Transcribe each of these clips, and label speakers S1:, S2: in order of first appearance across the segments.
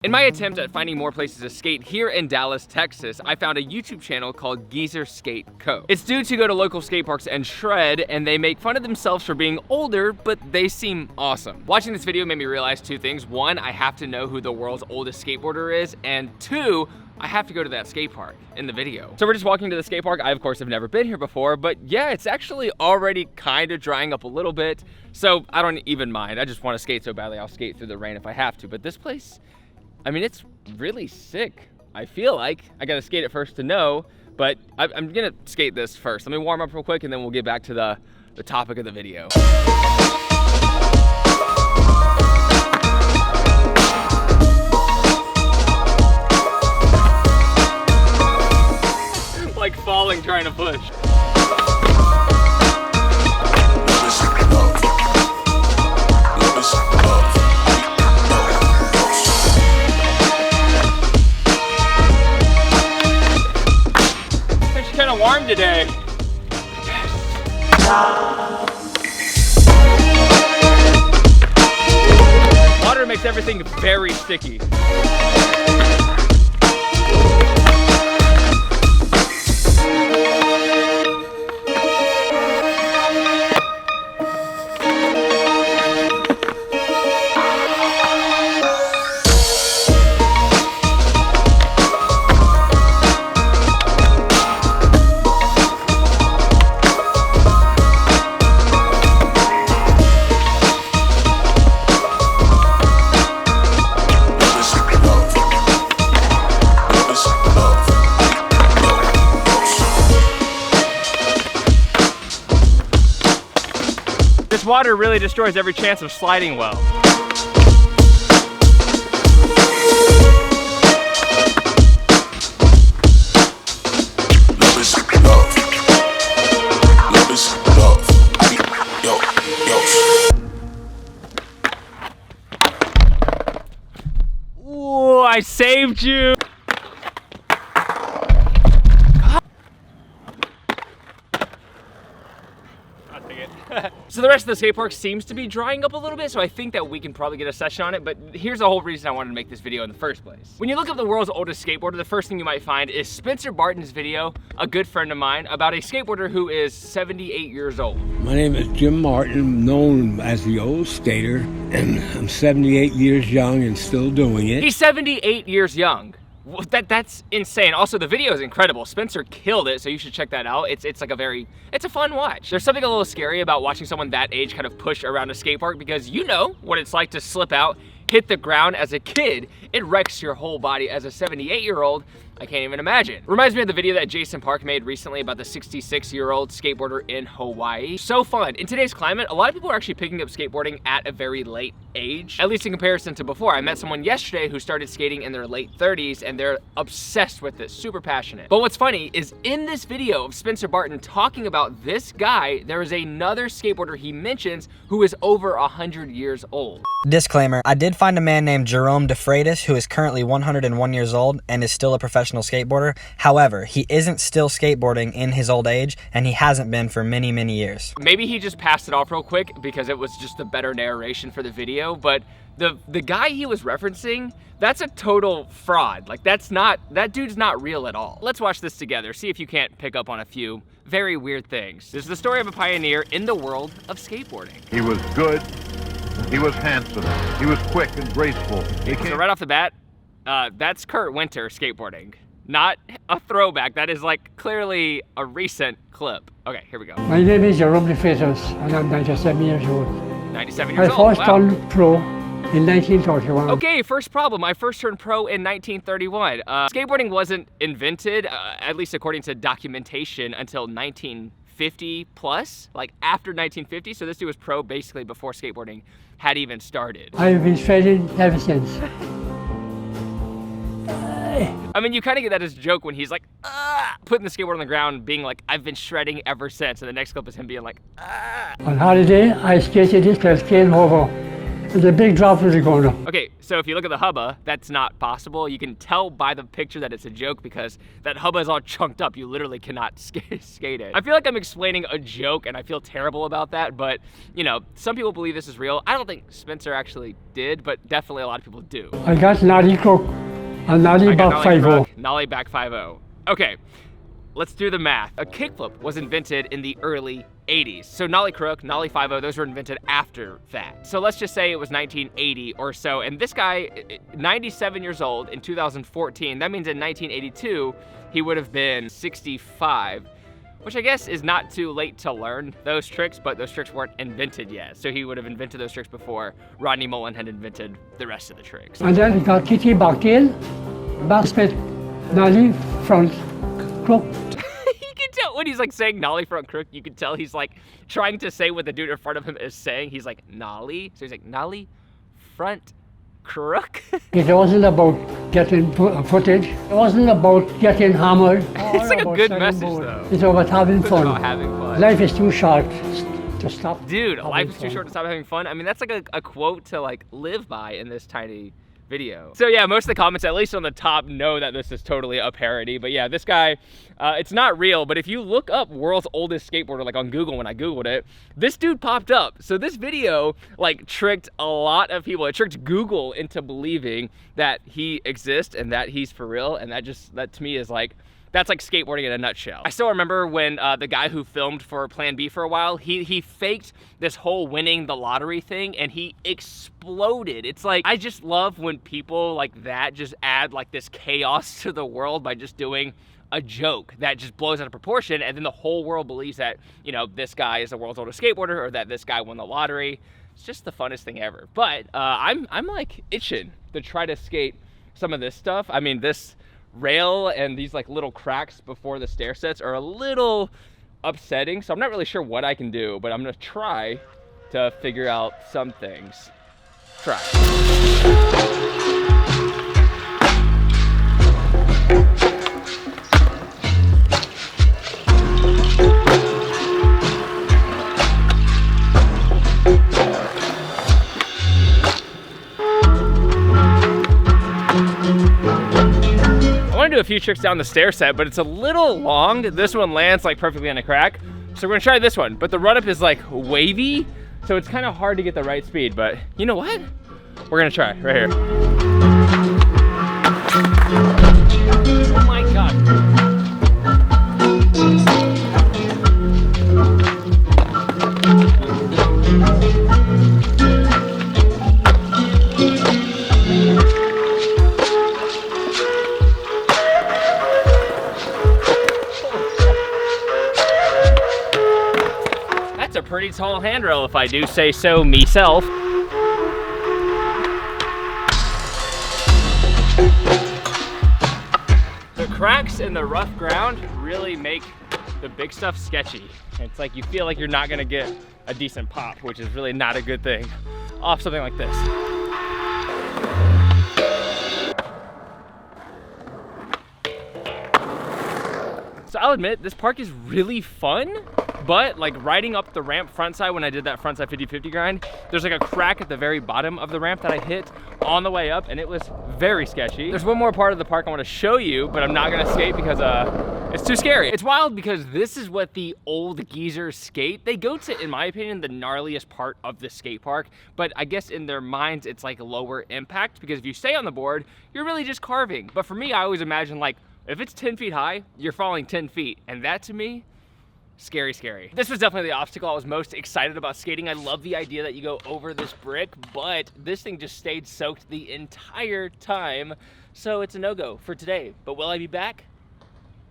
S1: In my attempt at finding more places to skate here in Dallas, Texas, I found a YouTube channel called Geezer Skate Co. It's dudes who go to local skate parks and shred, and they make fun of themselves for being older, but they seem awesome. Watching this video made me realize two things. One, I have to know who the world's oldest skateboarder is, and two, I have to go to that skate park in the video. So we're just walking to the skate park. I, of course, have never been here before, but yeah, it's actually already kind of drying up a little bit, so I don't even mind. I just want to skate so badly, I'll skate through the rain if I have to, but this place, I mean, it's really sick. I feel like I gotta skate it first to know, but I'm gonna skate this first. Let me warm up real quick and then we'll get back to the topic of the video. Like falling trying to push. Kind of warm today. Water makes everything very sticky. This water really destroys every chance of sliding well. Ooh, I saved you. So the rest of the skate park seems to be drying up a little bit, so I think that we can probably get a session on it, but here's the whole reason I wanted to make this video in the first place. When you look up the world's oldest skateboarder, the first thing you might find is Spencer Barton's video, a good friend of mine, about a skateboarder who is 78 years old.
S2: My name is Jim Martin, known as the Old Skater, and I'm 78 years young and still doing it.
S1: He's 78 years young. That's insane. Also, the video is incredible. Spencer killed it, so you should check that out. It's a fun watch. There's something a little scary about watching someone that age kind of push around a skate park, because you know what it's like to slip out, hit the ground as a kid. It wrecks your whole body. As a 78-year-old, I can't even imagine. Reminds me of the video that Jason Park made recently about the 66-year-old skateboarder in Hawaii. So fun. In today's climate, a lot of people are actually picking up skateboarding at a very late age, at least in comparison to before. I met someone yesterday who started skating in their late 30s, and they're obsessed with this, super passionate. But what's funny is in this video of Spencer Barton talking about this guy, there is another skateboarder he mentions who is over 100 years old.
S3: Disclaimer, I did find a man named Jerome DeFreitas who is currently 101 years old and is still a professional skateboarder. However, he isn't still skateboarding in his old age, and he hasn't been for many, many years. Maybe
S1: he just passed it off real quick because it was just a better narration for the video, but the guy he was referencing, that's a total fraud. Like, that dude's not real at all. Let's watch this together, see if you can't pick up on a few very weird things. This is the story of a pioneer in the world of skateboarding.
S4: He was good. He was handsome. He was quick and graceful.
S1: So right off the bat, that's Kurt Winter skateboarding. Not a throwback. That is like clearly a recent clip. Okay, here we go.
S5: My name is Jerome DeFreitas, and I'm 97 years old.
S1: 97 years old,
S5: I first turned pro in 1931.
S1: Okay, first problem. I first turned pro in 1931. Skateboarding wasn't invented, at least according to documentation, until 1950 plus, like after 1950. So this dude was pro basically before skateboarding had even started.
S5: I've been shredding ever since.
S1: I mean, you kind of get that as a joke when he's like, putting the skateboard on the ground, being like, I've been shredding ever since. And the next clip is him being like,
S5: On holiday, I skated it because came over There's a big drop to the corner.
S1: Okay, so if you look at the hubba, that's not possible. You can tell by the picture that it's a joke because that hubba is all chunked up. You literally cannot skate it. I feel like I'm explaining a joke and I feel terrible about that, but you know, some people believe this is real. I don't think Spencer actually did, but definitely a lot of people do.
S5: I got nollie crook and nollie back 5-0.
S1: Nollie back 5-0. Okay, let's do the math. A kickflip was invented in the early 80s. So nollie crook, nollie 5-0, those were invented after that. So let's just say it was 1980 or so. And this guy, 97 years old in 2014, that means in 1982, he would have been 65, which I guess is not too late to learn those tricks, but those tricks weren't invented yet. So he would have invented those tricks before Rodney Mullen had invented the rest of the tricks.
S5: And then we got kitty back tail, back split, nollie front crook.
S1: When he's like saying nollie front crook, you can tell he's like trying to say what the dude in front of him is saying. He's like nollie, so he's like nollie front crook.
S5: It wasn't about getting footage. It wasn't about getting hammered.
S1: It's like a good message though.
S5: It's about having fun.
S1: About having fun.
S5: Life is too short to stop.
S1: Dude, life is too short to stop having fun. I mean, that's like a quote to like live by in this tiny video. So yeah, most of the comments, at least on the top, know that this is totally a parody. But yeah, this guy, it's not real, but if you look up world's oldest skateboarder, like on Google, when I Googled it, this dude popped up. So this video like tricked a lot of people. It tricked Google into believing that he exists and that he's for real. And that to me is like, that's like skateboarding in a nutshell. I still remember when the guy who filmed for Plan B for a while, he faked this whole winning the lottery thing and he exploded. It's like, I just love when people like that just add like this chaos to the world by just doing a joke that just blows out of proportion, and then the whole world believes that, you know, this guy is the world's oldest skateboarder or that this guy won the lottery. It's just the funnest thing ever. But I'm like itching to try to skate some of this stuff. I mean, this rail and these like little cracks before the stair sets are a little upsetting, so I'm not really sure what I can do, but I'm gonna try to figure out some things. Try. Do a few tricks down the stair set, but it's a little long. This one lands like perfectly on a crack, so we're gonna try this one, but the run up is like wavy, so it's kind of hard to get the right speed. But you know what, we're gonna try right here. Oh my god. A pretty tall handrail, if I do say so myself. The cracks in the rough ground really make the big stuff sketchy. It's like you feel like you're not gonna get a decent pop, which is really not a good thing off something like this. So I'll admit, this park is really fun, but like riding up the ramp frontside when I did that frontside 50-50 grind, there's like a crack at the very bottom of the ramp that I hit on the way up, and it was very sketchy. There's one more part of the park I want to show you, but I'm not gonna skate because it's too scary. It's wild because this is what the old geezers skate. They go to, in my opinion, the gnarliest part of the skate park, but I guess in their minds it's like lower impact, because if you stay on the board, you're really just carving. But for me, I always imagine like, if it's 10 feet high, you're falling 10 feet. And that to me, scary, scary. This was definitely the obstacle I was most excited about skating. I love the idea that you go over this brick, but this thing just stayed soaked the entire time. So it's a no-go for today. But will I be back?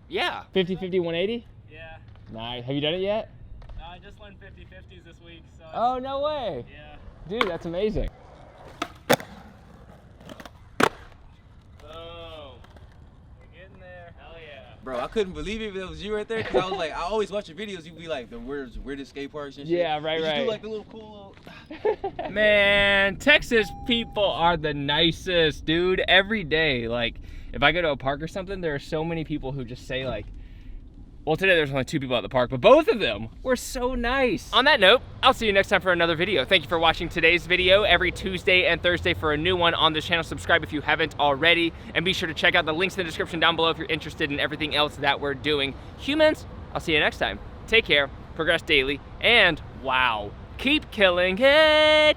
S1: Yeah. 50-50, 180?
S6: Yeah.
S1: Nice. Have you done it yet?
S6: No, I just learned 50-50s this week, so.
S1: Oh, no way.
S6: Yeah.
S1: Dude, that's amazing.
S7: Bro, I couldn't believe it if it was you right there, because I was like, I always watch your videos, you'd be like, the weirdest skate parks and shit.
S1: Yeah, right,
S7: you
S1: right.
S7: do like the little cool little...
S1: Man, Texas people are the nicest, dude. Every day, like, if I go to a park or something, there are so many people who just say like, Well, today there's only 2 people at the park, but both of them were so nice. On that note, I'll see you next time for another video. Thank you for watching today's video. Every Tuesday and Thursday for a new one on this channel. Subscribe if you haven't already, and be sure to check out the links in the description down below if you're interested in everything else that we're doing. Humans, I'll see you next time. Take care, progress daily, and wow, keep killing it.